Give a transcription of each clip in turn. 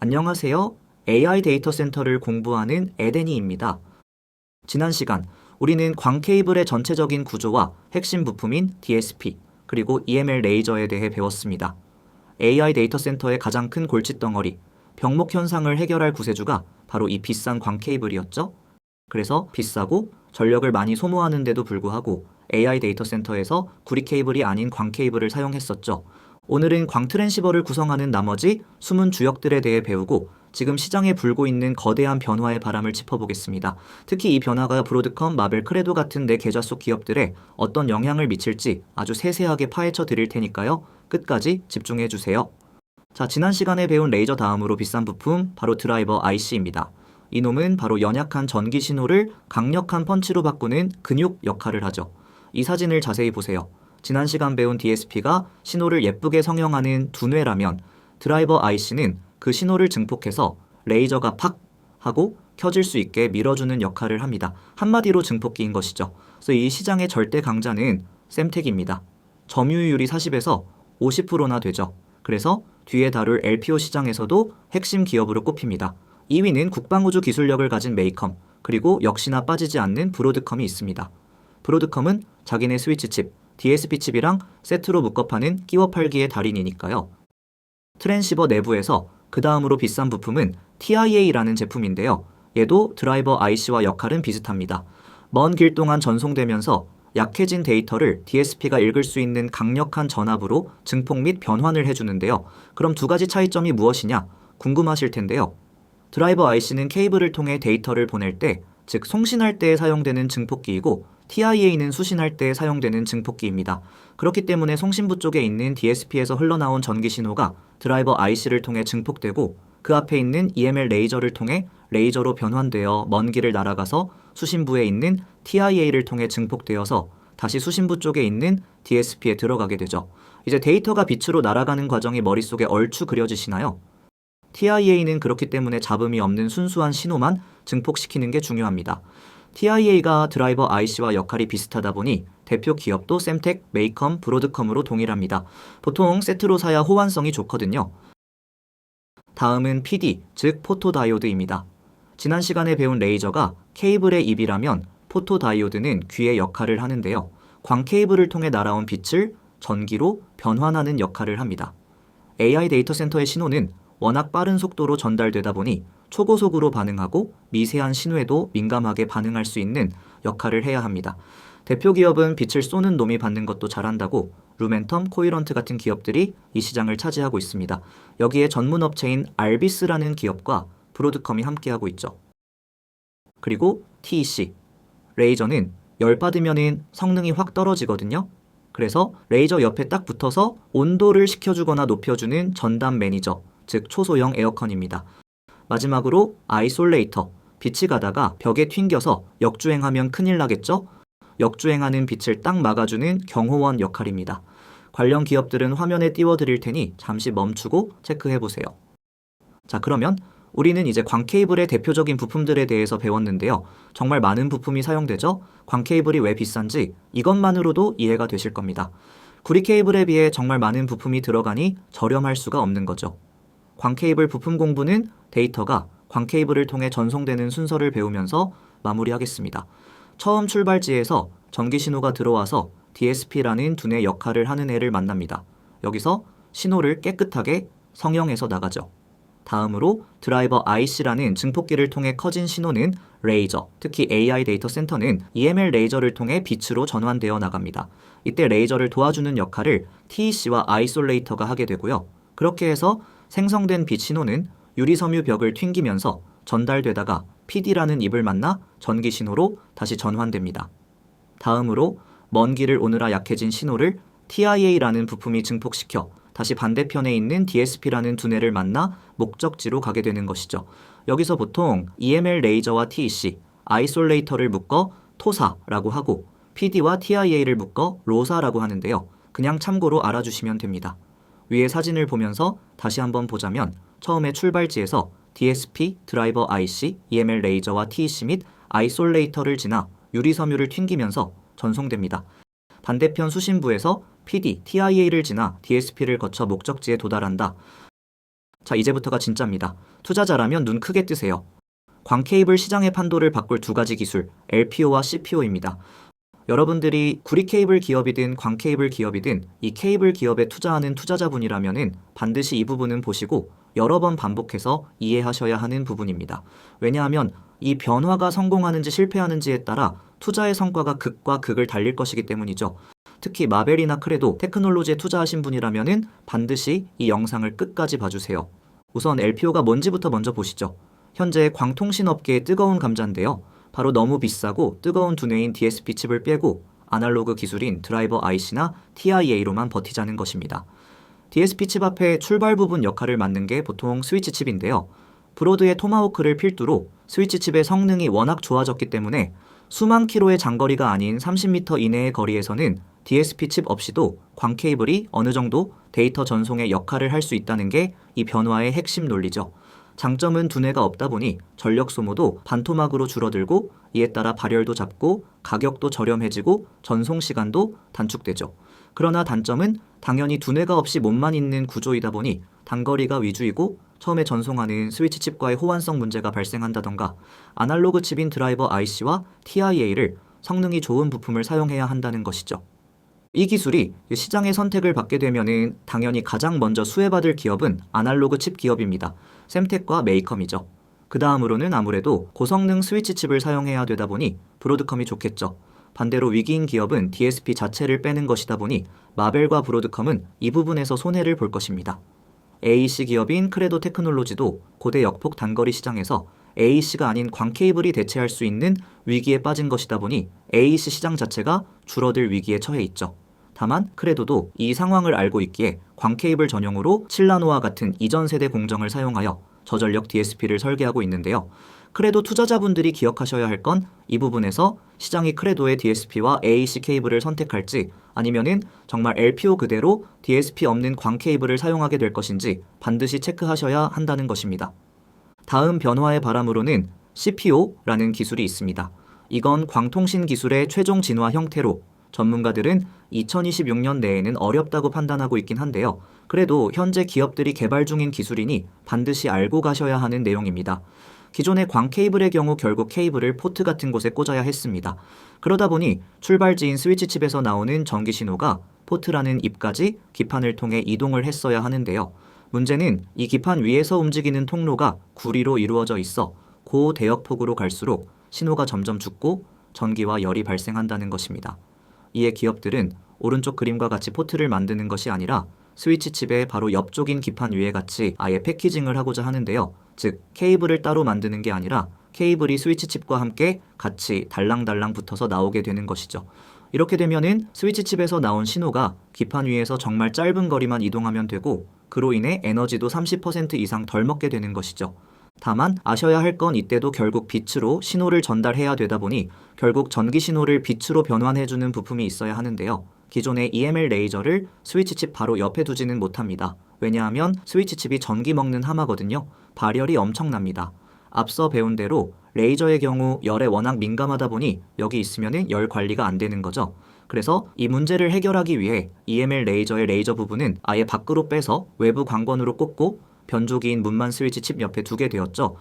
안녕하세요. AI 데이터 센터를 공부하는 에데니입니다. 지난 시간 우리는 광 케이블의 전체적인 구조와 핵심 부품인 DSP, 그리고 EML 레이저에 대해 배웠습니다. AI 데이터 센터의 가장 큰 골칫덩어리, 병목 현상을 해결할 구세주가 바로 이 비싼 광 케이블이었죠. 그래서 비싸고 전력을 많이 소모하는데도 불구하고 AI 데이터 센터에서 구리 케이블이 아닌 광 케이블을 사용했었죠. 오늘은 광 트랜시버를 구성하는 나머지 숨은 주역들에 대해 배우고 지금 시장에 불고 있는 거대한 변화의 바람을 짚어보겠습니다. 특히 이 변화가 브로드컴, 마벨, 크레도 같은 내 계좌 속 기업들에 어떤 영향을 미칠지 아주 세세하게 파헤쳐 드릴 테니까요. 끝까지 집중해 주세요. 자, 지난 시간에 배운 레이저 다음으로 비싼 부품, 바로 드라이버 IC입니다. 이놈은 바로 연약한 전기 신호를 강력한 펀치로 바꾸는 근육 역할을 하죠. 이 사진을 자세히 보세요. 지난 시간 배운 DSP가 신호를 예쁘게 성형하는 두뇌라면 드라이버 IC는 그 신호를 증폭해서 레이저가 팍 하고 켜질 수 있게 밀어주는 역할을 합니다. 한마디로 증폭기인 것이죠. 그래서 이 시장의 절대 강자는 셈텍입니다. 점유율이 40에서 50%나 되죠. 그래서 뒤에 다룰 LPO 시장에서도 핵심 기업으로 꼽힙니다. 2위는 국방우주 기술력을 가진 메이컴, 그리고 역시나 빠지지 않는 브로드컴이 있습니다. 브로드컴은 자기네 스위치 칩, DSP 칩이랑 세트로 묶어 파는 끼워 팔기의 달인이니까요. 트랜시버 내부에서 그 다음으로 비싼 부품은 TIA라는 제품인데요. 얘도 드라이버 IC와 역할은 비슷합니다. 먼 길 동안 전송되면서 약해진 데이터를 DSP가 읽을 수 있는 강력한 전압으로 증폭 및 변환을 해주는데요. 그럼 두 가지 차이점이 무엇이냐? 궁금하실 텐데요. 드라이버 IC는 케이블을 통해 데이터를 보낼 때, 즉 송신할 때 사용되는 증폭기이고 TIA는 수신할 때 사용되는 증폭기입니다. 그렇기 때문에 송신부 쪽에 있는 DSP에서 흘러나온 전기 신호가 드라이버 IC를 통해 증폭되고 그 앞에 있는 EML 레이저를 통해 레이저로 변환되어 먼 길을 날아가서 수신부에 있는 TIA를 통해 증폭되어서 다시 수신부 쪽에 있는 DSP에 들어가게 되죠. 이제 데이터가 빛으로 날아가는 과정이 머릿속에 얼추 그려지시나요? TIA는 그렇기 때문에 잡음이 없는 순수한 신호만 증폭시키는 게 중요합니다. TIA가 드라이버 IC와 역할이 비슷하다 보니 대표 기업도 셈텍, 메이컴, 브로드컴으로 동일합니다. 보통 세트로 사야 호환성이 좋거든요. 다음은 PD, 즉 포토다이오드입니다. 지난 시간에 배운 레이저가 케이블의 입이라면 포토다이오드는 귀의 역할을 하는데요. 광 케이블을 통해 날아온 빛을 전기로 변환하는 역할을 합니다. AI 데이터 센터의 신호는 워낙 빠른 속도로 전달되다 보니 초고속으로 반응하고 미세한 신호에도 민감하게 반응할 수 있는 역할을 해야 합니다. 대표 기업은 빛을 쏘는 놈이 받는 것도 잘한다고 루멘텀, 코이런트 같은 기업들이 이 시장을 차지하고 있습니다. 여기에 전문 업체인 알비스라는 기업과 브로드컴이 함께하고 있죠. 그리고 TEC, 레이저는 열 받으면 성능이 확 떨어지거든요. 그래서 레이저 옆에 딱 붙어서 온도를 식혀주거나 높여주는 전담 매니저, 즉 초소형 에어컨입니다. 마지막으로 아이솔레이터, 빛이 가다가 벽에 튕겨서 역주행하면 큰일 나겠죠? 역주행하는 빛을 딱 막아주는 경호원 역할입니다. 관련 기업들은 화면에 띄워드릴 테니 잠시 멈추고 체크해보세요. 자, 그러면 우리는 이제 광 케이블의 대표적인 부품들에 대해서 배웠는데요. 정말 많은 부품이 사용되죠? 광 케이블이 왜 비싼지 이것만으로도 이해가 되실 겁니다. 구리 케이블에 비해 정말 많은 부품이 들어가니 저렴할 수가 없는 거죠. 광 케이블 부품 공부는 데이터가 광 케이블을 통해 전송되는 순서를 배우면서 마무리하겠습니다. 처음 출발지에서 전기 신호가 들어와서 DSP라는 두뇌 역할을 하는 애를 만납니다. 여기서 신호를 깨끗하게 성형해서 나가죠. 다음으로 드라이버 IC라는 증폭기를 통해 커진 신호는 레이저, 특히 AI 데이터 센터는 EML 레이저를 통해 빛으로 전환되어 나갑니다. 이때 레이저를 도와주는 역할을 TEC와 아이솔레이터가 하게 되고요. 그렇게 해서 생성된 빛 신호는 유리섬유 벽을 튕기면서 전달되다가 PD라는 입을 만나 전기 신호로 다시 전환됩니다. 다음으로 먼 길을 오느라 약해진 신호를 TIA라는 부품이 증폭시켜 다시 반대편에 있는 DSP라는 두뇌를 만나 목적지로 가게 되는 것이죠. 여기서 보통 EML 레이저와 TEC, 아이솔레이터를 묶어 토사라고 하고 PD와 TIA를 묶어 로사라고 하는데요. 그냥 참고로 알아주시면 됩니다. 위의 사진을 보면서 다시 한번 보자면 처음에 출발지에서 DSP, 드라이버 IC, EML 레이저와 TEC 및 아이솔레이터를 지나 유리섬유를 튕기면서 전송됩니다. 반대편 수신부에서 PD, TIA를 지나 DSP를 거쳐 목적지에 도달한다. 자, 이제부터가 진짜입니다. 투자자라면 눈 크게 뜨세요. 광케이블 시장의 판도를 바꿀 두 가지 기술, LPO와 CPO입니다. 여러분들이 구리 케이블 기업이든 광 케이블 기업이든 이 케이블 기업에 투자하는 투자자분이라면은 반드시 이 부분은 보시고 여러 번 반복해서 이해하셔야 하는 부분입니다. 왜냐하면 이 변화가 성공하는지 실패하는지에 따라 투자의 성과가 극과 극을 달릴 것이기 때문이죠. 특히 마벨이나 크레도 테크놀로지에 투자하신 분이라면은 반드시 이 영상을 끝까지 봐주세요. 우선 LPO가 뭔지부터 먼저 보시죠. 현재 광통신업계의 뜨거운 감자인데요. 바로 너무 비싸고 뜨거운 두뇌인 DSP 칩을 빼고 아날로그 기술인 드라이버 IC나 TIA로만 버티자는 것입니다. DSP 칩 앞에 출발 부분 역할을 맡는 게 보통 스위치 칩인데요. 브로드의 토마호크를 필두로 스위치 칩의 성능이 워낙 좋아졌기 때문에 수만 킬로의 장거리가 아닌 30m 이내의 거리에서는 DSP 칩 없이도 광 케이블이 어느 정도 데이터 전송의 역할을 할 수 있다는 게 이 변화의 핵심 논리죠. 장점은 두뇌가 없다 보니 전력 소모도 반토막으로 줄어들고 이에 따라 발열도 잡고 가격도 저렴해지고 전송 시간도 단축되죠. 그러나 단점은 당연히 두뇌가 없이 몸만 있는 구조이다 보니 단거리가 위주이고 처음에 전송하는 스위치 칩과의 호환성 문제가 발생한다던가 아날로그 칩인 드라이버 IC와 TIA를 성능이 좋은 부품을 사용해야 한다는 것이죠. 이 기술이 시장의 선택을 받게 되면은 당연히 가장 먼저 수혜받을 기업은 아날로그 칩 기업입니다. 샘텍과 메이컴이죠. 그 다음으로는 아무래도 고성능 스위치 칩을 사용해야 되다 보니 브로드컴이 좋겠죠. 반대로 위기인 기업은 DSP 자체를 빼는 것이다 보니 마벨과 브로드컴은 이 부분에서 손해를 볼 것입니다. AEC 기업인 크레도 테크놀로지도 고대 역폭 단거리 시장에서 AEC가 아닌 광 케이블이 대체할 수 있는 위기에 빠진 것이다 보니 AEC 시장 자체가 줄어들 위기에 처해 있죠. 다만 크레도도 이 상황을 알고 있기에 광 케이블 전용으로 7나노와 같은 이전 세대 공정을 사용하여 저전력 DSP를 설계하고 있는데요. 크레도 투자자분들이 기억하셔야 할 건 이 부분에서 시장이 크레도의 DSP와 AEC 케이블을 선택할지 아니면은 정말 LPO 그대로 DSP 없는 광 케이블을 사용하게 될 것인지 반드시 체크하셔야 한다는 것입니다. 다음 변화의 바람으로는 CPO라는 기술이 있습니다. 이건 광통신 기술의 최종 진화 형태로 전문가들은 2026년 내에는 어렵다고 판단하고 있긴 한데요. 그래도 현재 기업들이 개발 중인 기술이니 반드시 알고 가셔야 하는 내용입니다. 기존의 광 케이블의 경우 결국 케이블을 포트 같은 곳에 꽂아야 했습니다. 그러다 보니 출발지인 스위치 칩에서 나오는 전기 신호가 포트라는 입까지 기판을 통해 이동을 했어야 하는데요. 문제는 이 기판 위에서 움직이는 통로가 구리로 이루어져 있어 고대역폭으로 갈수록 신호가 점점 죽고 전기와 열이 발생한다는 것입니다. 이에 기업들은 오른쪽 그림과 같이 포트를 만드는 것이 아니라 스위치 칩의 바로 옆쪽인 기판 위에 같이 아예 패키징을 하고자 하는데요. 즉 케이블을 따로 만드는 게 아니라 케이블이 스위치 칩과 함께 같이 달랑달랑 붙어서 나오게 되는 것이죠. 이렇게 되면은 스위치 칩에서 나온 신호가 기판 위에서 정말 짧은 거리만 이동하면 되고 그로 인해 에너지도 30% 이상 덜 먹게 되는 것이죠. 다만 아셔야 할 건 이때도 결국 빛으로 신호를 전달해야 되다 보니 결국 전기 신호를 빛으로 변환해주는 부품이 있어야 하는데요. 기존의 EML 레이저를 스위치칩 바로 옆에 두지는 못합니다. 왜냐하면 스위치칩이 전기 먹는 하마거든요. 발열이 엄청납니다. 앞서 배운 대로 레이저의 경우 열에 워낙 민감하다 보니 여기 있으면은 열 관리가 안 되는 거죠. 그래서 이 문제를 해결하기 위해 EML 레이저의 레이저 부분은 아예 밖으로 빼서 외부 광권으로 꽂고 변조기인 문만 스위치 칩 옆에 두게 되었죠.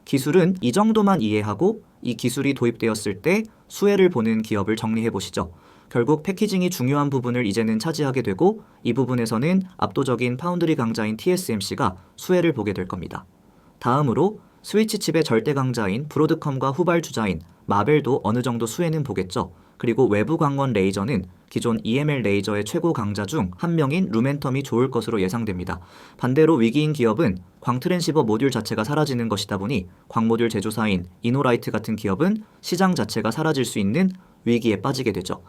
기술은 이 정도만 이해하고 이 기술이 도입되었을 때 수혜를 보는 기업을 정리해 보시죠. 결국 패키징이 중요한 부분을 이제는 차지하게 되고 이 부분에서는 압도적인 파운드리 강자인 TSMC가 수혜를 보게 될 겁니다. 다음으로 스위치 칩의 절대 강자인 브로드컴과 후발주자인 마벨도 어느 정도 수혜는 보겠죠. 그리고 외부 광원 레이저는 기존 EML 레이저의 최고 강자 중 한 명인 루멘텀이 좋을 것으로 예상됩니다. 반대로 위기인 기업은 광 트랜시버 모듈 자체가 사라지는 것이다 보니 광 모듈 제조사인 이노라이트 같은 기업은 시장 자체가 사라질 수 있는 위기에 빠지게 되죠.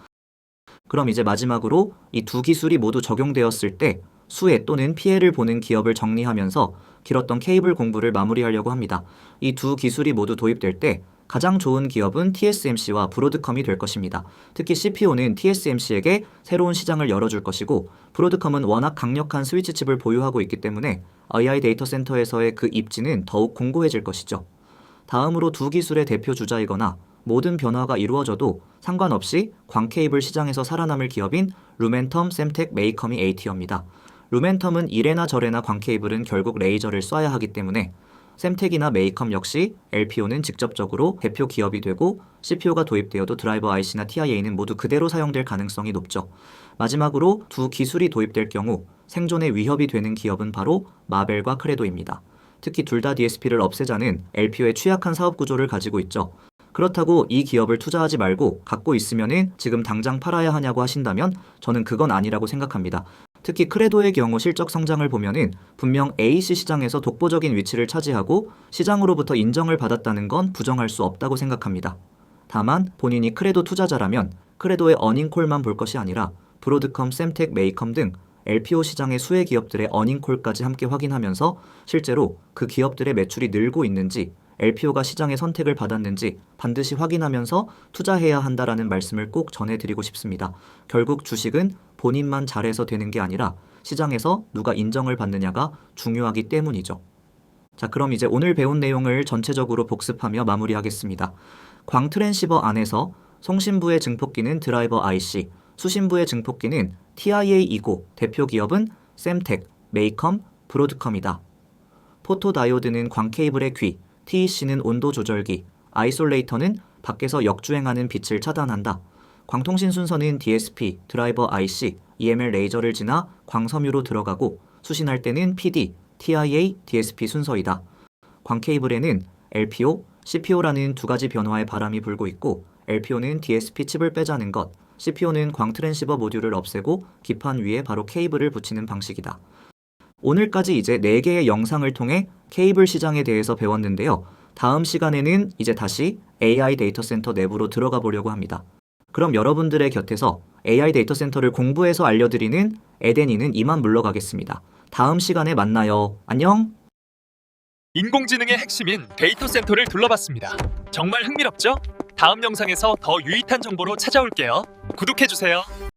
그럼 이제 마지막으로 이 두 기술이 모두 적용되었을 때 수혜 또는 피해를 보는 기업을 정리하면서 길었던 케이블 공부를 마무리하려고 합니다. 이 두 기술이 모두 도입될 때 가장 좋은 기업은 TSMC와 브로드컴이 될 것입니다. 특히 CPO는 TSMC에게 새로운 시장을 열어줄 것이고 브로드컴은 워낙 강력한 스위치 칩을 보유하고 있기 때문에 AI 데이터 센터에서의 그 입지는 더욱 공고해질 것이죠. 다음으로 두 기술의 대표 주자이거나 모든 변화가 이루어져도 상관없이 광 케이블 시장에서 살아남을 기업인 루멘텀, 샘텍, 메이컴이 A티어입니다. 루멘텀은 이래나 저래나 광 케이블은 결국 레이저를 쏴야 하기 때문에 셈텍이나 메이컴 역시 LPO는 직접적으로 대표 기업이 되고 CPO가 도입되어도 드라이버 IC나 TIA는 모두 그대로 사용될 가능성이 높죠. 마지막으로 두 기술이 도입될 경우 생존에 위협이 되는 기업은 바로 마벨과 크레도입니다. 특히 둘 다 DSP를 없애자는 LPO의 취약한 사업 구조를 가지고 있죠. 그렇다고 이 기업을 투자하지 말고 갖고 있으면은 지금 당장 팔아야 하냐고 하신다면 저는 그건 아니라고 생각합니다. 특히 크레도의 경우 실적 성장을 보면은 분명 AC 시장에서 독보적인 위치를 차지하고 시장으로부터 인정을 받았다는 건 부정할 수 없다고 생각합니다. 다만 본인이 크레도 투자자라면 크레도의 어닝콜만 볼 것이 아니라 브로드컴, 셈텍, 메이컴 등 LPO 시장의 수혜 기업들의 어닝콜까지 함께 확인하면서 실제로 그 기업들의 매출이 늘고 있는지 LPO가 시장의 선택을 받았는지 반드시 확인하면서 투자해야 한다라는 말씀을 꼭 전해드리고 싶습니다. 결국 주식은 본인만 잘해서 되는 게 아니라 시장에서 누가 인정을 받느냐가 중요하기 때문이죠. 자, 그럼 이제 오늘 배운 내용을 전체적으로 복습하며 마무리하겠습니다. 광 트랜시버 안에서 송신부의 증폭기는 드라이버 IC, 수신부의 증폭기는 TIA이고 대표 기업은 셈텍, 메이컴, 브로드컴이다. 포토다이오드는 광 케이블의 귀, TEC는 온도 조절기, 아이솔레이터는 밖에서 역주행하는 빛을 차단한다. 광통신 순서는 DSP, 드라이버 IC, EML 레이저를 지나 광섬유로 들어가고 수신할 때는 PD, TIA, DSP 순서이다. 광 케이블에는 LPO, CPO라는 두 가지 변화의 바람이 불고 있고 LPO는 DSP 칩을 빼자는 것, CPO는 광 트랜시버 모듈을 없애고 기판 위에 바로 케이블을 붙이는 방식이다. 오늘까지 이제 4개의 영상을 통해 케이블 시장에 대해서 배웠는데요. 다음 시간에는 이제 다시 AI 데이터 센터 내부로 들어가 보려고 합니다. 그럼 여러분들의 곁에서 AI 데이터 센터를 공부해서 알려드리는 에덴이는 이만 물러가겠습니다. 다음 시간에 만나요. 안녕! 인공지능의 핵심인 데이터 센터를 둘러봤습니다. 정말 흥미롭죠? 다음 영상에서 더 유익한 정보로 찾아올게요. 구독해주세요.